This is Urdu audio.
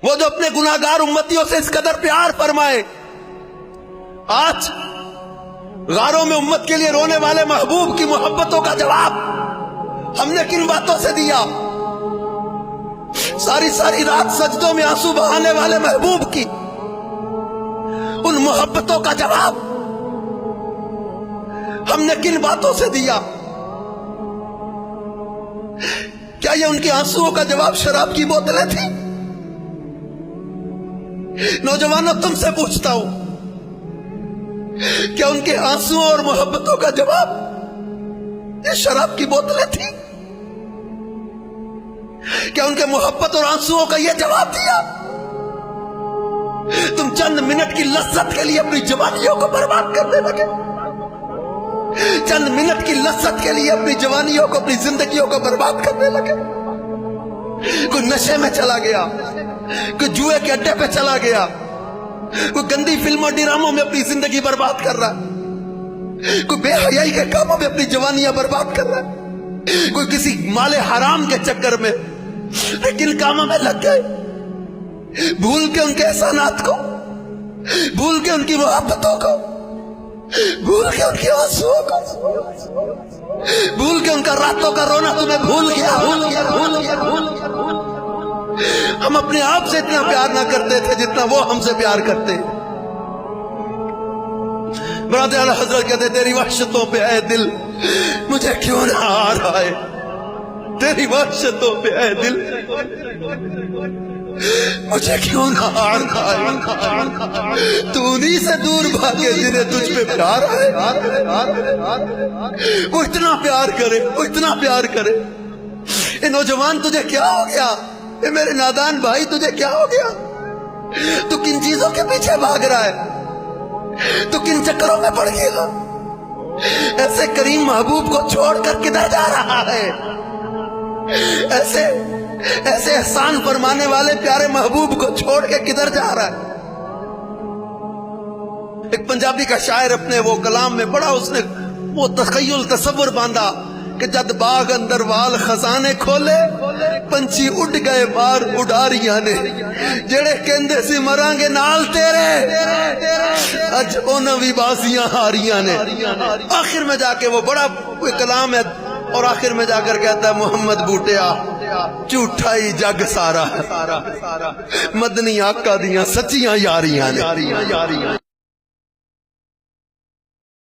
وہ جو اپنے گناہگار امتیوں سے اس قدر پیار فرمائے، آج غاروں میں امت کے لیے رونے والے محبوب کی محبتوں کا جواب ہم نے کن باتوں سے دیا؟ ساری ساری رات سجدوں میں آنسو بہانے والے محبوب کی ان محبتوں کا جواب ہم نے کن باتوں سے دیا؟ کیا یہ ان کے آنسوؤں کا جواب شراب کی بوتلیں تھیں؟ نوجوانوں تم سے پوچھتا ہوں، کیا ان کے آنسوؤں اور محبتوں کا جواب یہ شراب کی بوتلیں تھیں؟ کیا ان کے محبت اور آنسوؤں کا یہ جواب دیا؟ تم چند منٹ کی لذت کے لیے اپنی جوانیوں کو برباد کرنے لگے، چند منٹ کی لذت کے لیے اپنی جوانیوں کو، اپنی زندگیوں کو برباد کرنے لگے۔ کوئی نشے میں چلا گیا، کوئی جوئے کے اڈے پہ چلا گیا، کوئی گندی فلموں ڈراموں میں اپنی زندگی برباد کر رہا ہے، کوئی بے حیائی کے کاموں میں اپنی جوانیاں برباد کر رہا ہے، کوئی کسی مال حرام کے چکر میں لیکن کاموں میں لگ گئے، بھول کے ان کے احسانات کو، بھول کے ان کی محبتوں کو، بھول کے ان کی آنسوؤں کو، بھول کے ان کا راتوں کا رونا تمہیں بھول گیا۔ ہم اپنے آپ سے اتنا پیار نہ کرتے تھے جتنا وہ ہم سے پیار کرتے۔ برات اعلیٰ حضرت کہتے تیری وحشتوں پہ اے دل مجھے کیوں نہ آ رہا ہے، تیری وحشتوں پہ اے دل مجھے کیوں نہ آ رہا ہے، تو انہی سے دور بھاگے جنہیں تجھ پہ پیار ہے۔ وہ اتنا پیار کرے، وہ اتنا پیار کرے۔ اے نوجوان تجھے کیا ہو گیا؟ اے میرے نادان بھائی تجھے کیا ہو گیا؟ تو کن چیزوں کے پیچھے بھاگ رہا ہے؟ تو کن چکروں میں پڑ گیا؟ ایسے کریم محبوب کو چھوڑ کر کدھر جا رہا ہے؟ ایسے احسان فرمانے والے پیارے محبوب کو چھوڑ کے کدھر جا رہا ہے؟ ایک پنجابی کا شاعر اپنے وہ کلام میں بڑا اس نے وہ تخیل تصور باندھا کہ جد باغ اندر وال خزانے کھولے پنچھی اڈ گئے مار اڈاریاں نے، جڑے کہندے سی مرانگے نال تیرے اج انہاں وی بازیاں ہاریاں نے۔ آخر میں جا کے وہ بڑا کلام ہے اور آخر میں جا کر کہتا ہے محمد بوٹیا جھوٹا ہی جگ سارا، مدنی آقا دیاں سچیاں یاریاں نے۔